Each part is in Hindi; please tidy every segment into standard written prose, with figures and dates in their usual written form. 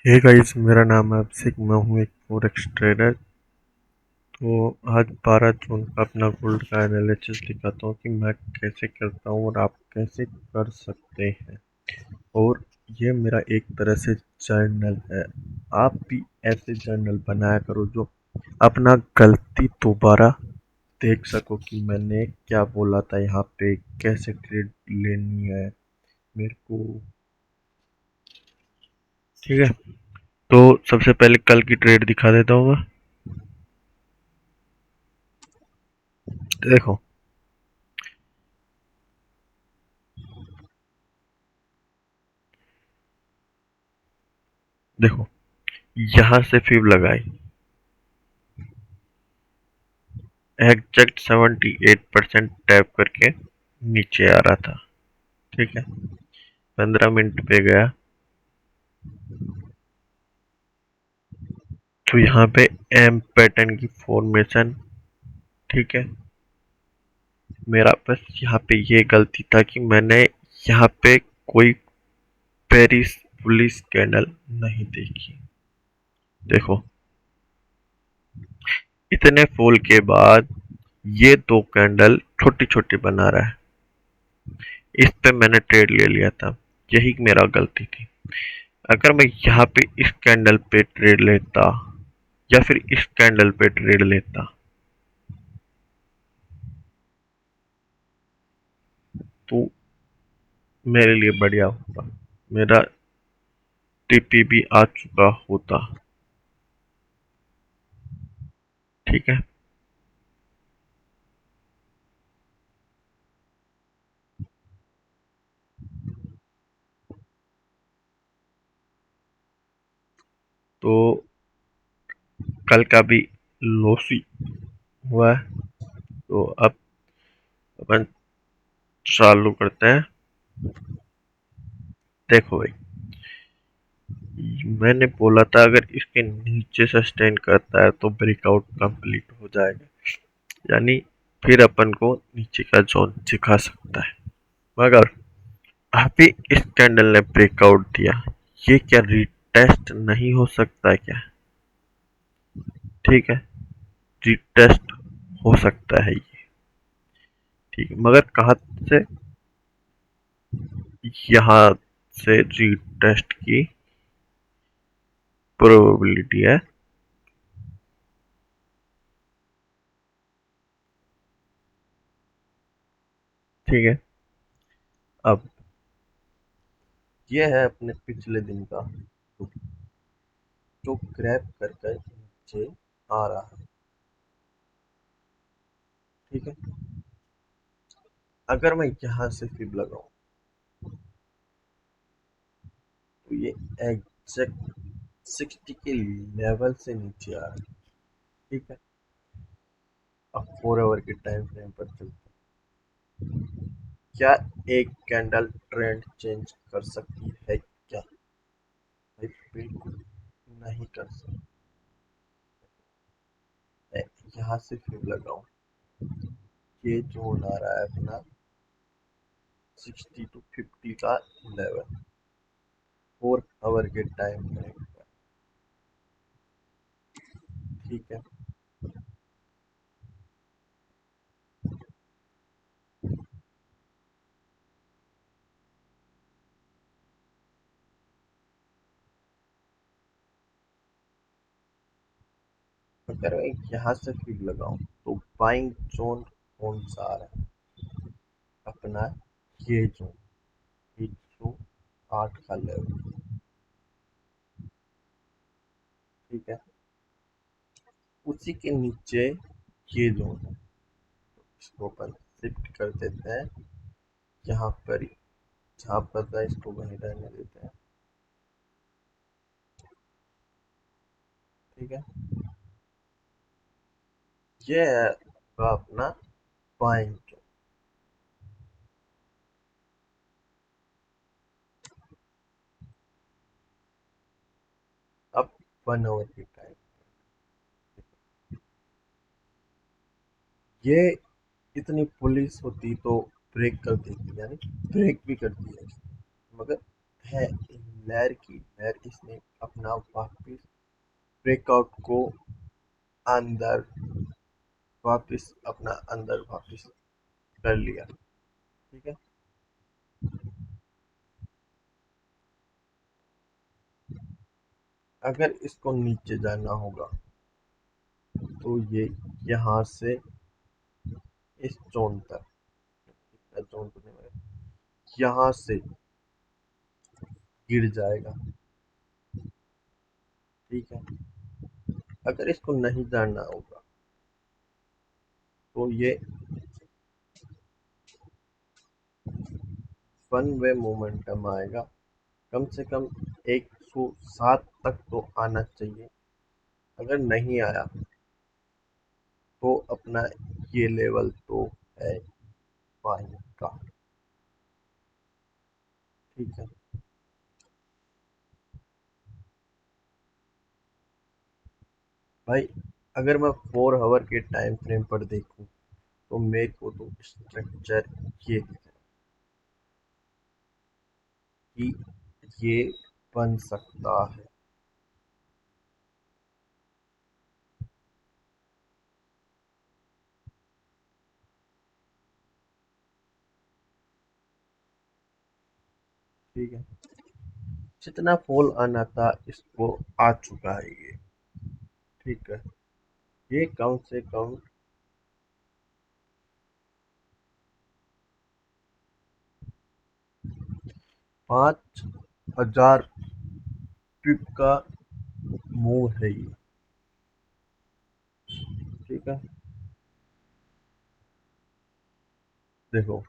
हे गाइस, मेरा नाम है अभिषेक। मैं हूँ एक फॉरेक्स ट्रेडर। तो आज 12 जून का अपना गोल्ड का एनालिसिस दिखाता हूँ कि मैं कैसे करता हूँ और आप कैसे कर सकते हैं। और ये मेरा एक तरह से जर्नल है। आप भी ऐसे जर्नल बनाया करो जो अपना गलती दोबारा देख सको कि मैंने क्या बोला था, यहाँ पे कैसे ट्रेड लेनी है मेरे को। ठीक है, तो सबसे पहले कल की ट्रेड दिखा देता हूँ मैं। देखो देखो, यहाँ से फिब लगाई, एग्जैक्ट 78% टैप करके नीचे आ रहा था। ठीक है, 15 मिनट पे गया तो यहाँ पे एम पैटर्न की फॉर्मेशन। ठीक है, मेरा बस यहाँ पे ये गलती था कि मैंने यहाँ पे कोई पेरिस पुलिस कैंडल नहीं देखी। देखो, इतने फॉल के बाद ये दो कैंडल छोटी छोटी बना रहा है। इस पे मैंने ट्रेड ले लिया था, यही मेरा गलती थी। अगर मैं यहाँ पे इस कैंडल पे ट्रेड लेता या फिर इस कैंडल पे ट्रेड लेता तो मेरे लिए बढ़िया होता, मेरा टीपी भी आ चुका होता। ठीक है, तो कल का भी लॉस हुआ है। तो अब अपन चालू करते हैं। देखो भाई, मैंने बोला था अगर इसके नीचे सस्टेन करता है तो ब्रेकआउट कंप्लीट हो जाएगा, यानी फिर अपन को नीचे का जोन दिखा सकता है। मगर अभी इस कैंडल ने ब्रेकआउट दिया, ये क्या रीटेस्ट नहीं हो सकता क्या? ठीक है, रीटेस्ट हो सकता है ये। ठीक है, मगर कहाँ से? यहाँ से रीटेस्ट की प्रोबेबिलिटी है। ठीक है, अब ये है अपने पिछले दिन का जो क्रैप कर कर नीचे आ रहा है। ठीक है, अगर मैं यहाँ से फिब लगाऊं तो ये एग्जैक्ट 60 के लेवल से नीचे आ रहा है। ठीक है, अब 4 आवर के टाइम फ्रेम पर चलते हैं। क्या एक कैंडल ट्रेंड चेंज कर सकती है क्या? भाई बिल्कुल नहीं कर सकती। यहाँ से फिर लगाऊं, ये जोन आ रहा है अपना 60 to 50 का लेवल, 4 आवर के टाइम फ्रेम पर। ठीक है, अगर मैं यहाँ से फिर लगाऊं तो बाइंग जोन कौन सा आ रहा है? अपना ये जोन, 108 का लेवल। ठीक है, उसी के नीचे ये जोन है, इसको अपन शिफ्ट कर देते हैं यहाँ पर ही, जहाँ पर था इसको वहीं रहने देते हैं। ठीक है, ये है आपका अपना बाइंग जोन। अब 1 आवर की टाइम, ये इतनी पुलिस होती तो ब्रेक कर देती, यानी ब्रेक भी करती है, मगर है लहर की लहर, इसने अपना ब्रेकआउट को अंदर वापस अपना अंदर वापस कर लिया। ठीक है। अगर इसको नीचे जाना होगा तो ये यहाँ से इस जोन तक, जोन तो नहीं है, यहाँ से गिर जाएगा। ठीक है। अगर इसको नहीं जाना होगा तो ये वन वे मोमेंटम आएगा। कम से कम 107 तक तो आना चाहिए। अगर नहीं आया तो अपना ये लेवल तो है पानी का। ठीक है भाई। अगर मैं 4 आवर के टाइम फ्रेम पर देखूं तो मेरे को तो स्ट्रक्चर ये दिख रहा है कि ये बन सकता है। ठीक है। जितना फॉल आना था इसको आ चुका है ये। ठीक है। ये कम से कम 5,000 पिप का मूव है ये। ठीक है। देखो,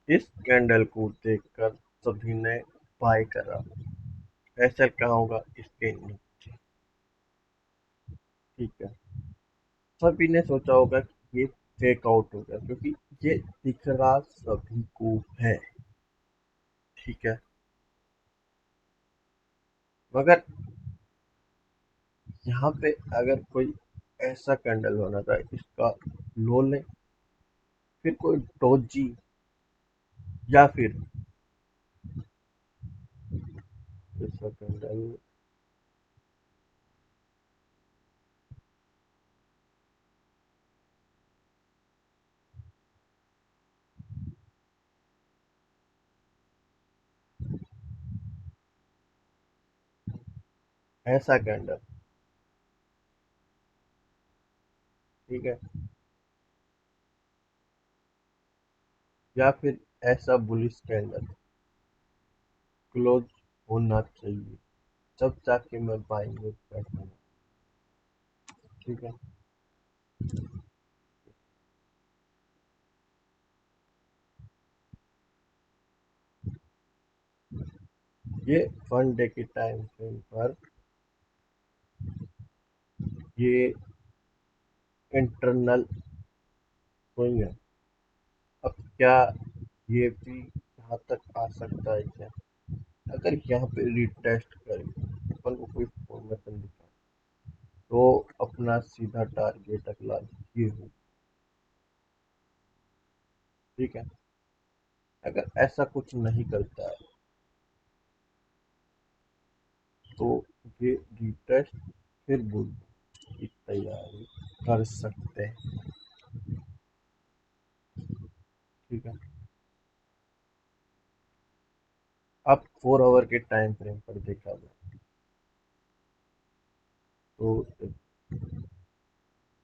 इस कैंडल को देखकर सभी ने बाय करा। ऐसा कहाँ होगा इसके नीचे। ठीक है। सभी ने सोचा होगा कि ये फेक आउट हो गया क्योंकि ये दिख रहा सभी को है। ठीक है। मगर यहाँ पे अगर कोई ऐसा कैंडल होना था इसका लो ले, फिर कोई डोजी या फिर ऐसा कैंडल, ऐसा कैंडल। ठीक है। या फिर ऐसा बुलिश कैंडल क्लोज होना चाहिए, तब जाके मैं बाइंग में बैठूंगा। ठीक है। ये 1 डे के टाइम फ्रेम पर ये इंटरनल स्विंग है। अब क्या ये भी यहाँ तक आ सकता है क्या? अगर यहाँ पे रिटेस्ट करें, अपन को कोई फॉर्मेशन दिखा तो अपना सीधा टारगेट अगला ये हो। ठीक है। अगर ऐसा कुछ नहीं करता है तो ये रिटेस्ट फिर बुल की तैयारी कर सकते हैं। ठीक है। अब 4 आवर के टाइम फ्रेम पर देखा जाए तो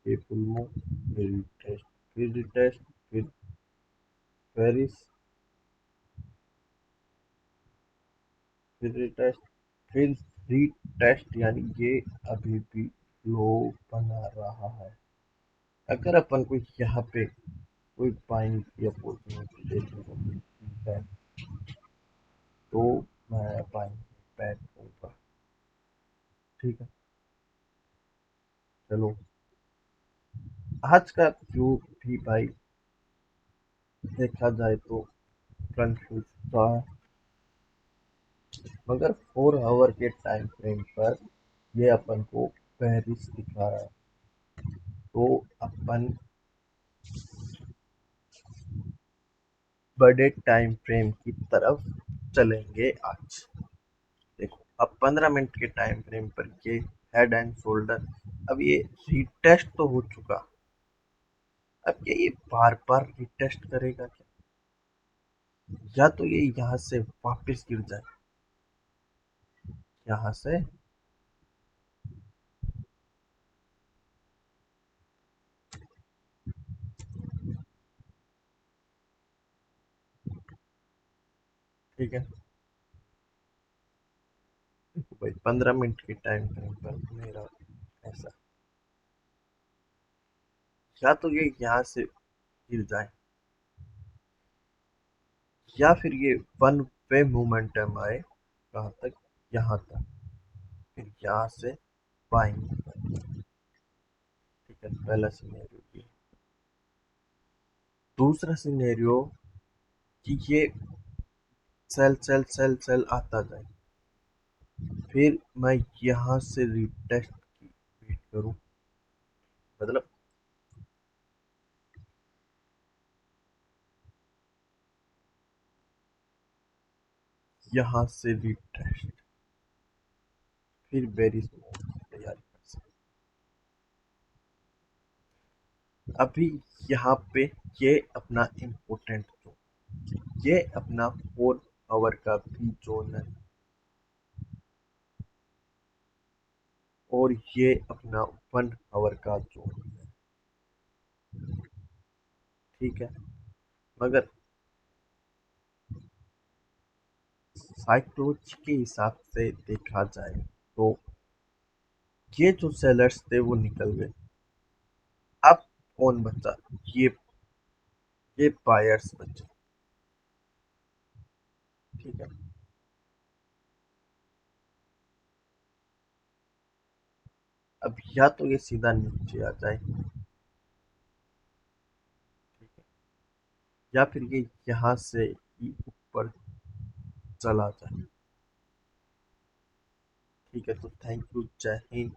ये फुल मूव, फिर रिटेस्ट, फिर रिटेस्ट, फिर पेरिस, फिर रिटेस्ट, फिर रीटेस्ट, यानी ये अभी भी लो बना रहा है। अगर अपन को यहाँ पे कोई बाइंग की अपॉर्चुनिटी देखने को मिलती है तो मैं बाइंग बैठ दूंगा। ठीक है। चलो, आज का व्यू भी भाई देखा जाए तो कंफ्यूज था, मगर 4 आवर के टाइम फ्रेम पर ये अपन को पेरिस दिखा रहा है। तो अपन बड़े टाइम फ्रेम की तरफ चलेंगे आज। देखो, अब 15 मिनट के टाइम फ्रेम पर ये हेड एंड शोल्डर, अब ये रीटेस्ट तो हो चुका। अब क्या ये बार बार रीटेस्ट करेगा क्या? या तो ये यहाँ से वापस गिर जाए, यहाँ से। ठीक है, भाई 15 मिनट के टाइम फ्रेम पर मेरा ऐसा, या तो ये यहाँ से गिर जाए, या फिर ये वन वे मोमेंटम आए, कहाँ तक? यहाँ तक, फिर यहाँ से बाएंगे। ठीक है, पहला सिनेरियो ये। दूसरा सिनेरियो कि ये सेल सेल सेल सेल आता जाए, फिर मैं यहाँ से रीटेस्ट की वेट करूँ, मतलब यहाँ से रीटेस्ट, फिर वेरी स्मॉल तैयारी कर सकते। अभी यहाँ पे ये अपना इम्पोर्टेंट जोन, ये अपना 4 आवर का भी जोन है, और ये अपना 1 आवर का जोन है। ठीक है, मगर साइकोलॉजी के हिसाब से देखा जाए तो ये जो सेलर्स थे वो निकल गए। अब कौन बचा? ये ये बायर्स बचे। ठीक है, अब या तो ये सीधा नीचे आ जाए, ठीक है, या फिर ये यहाँ से ही ऊपर चला जाए। ठीक है, तो थैंक यू, जय हिंद।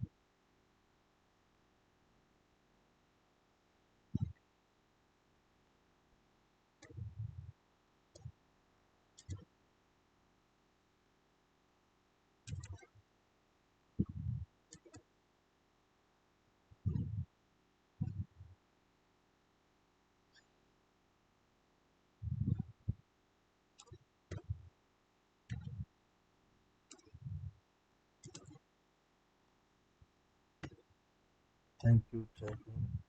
थैंक यू, जय हिंद।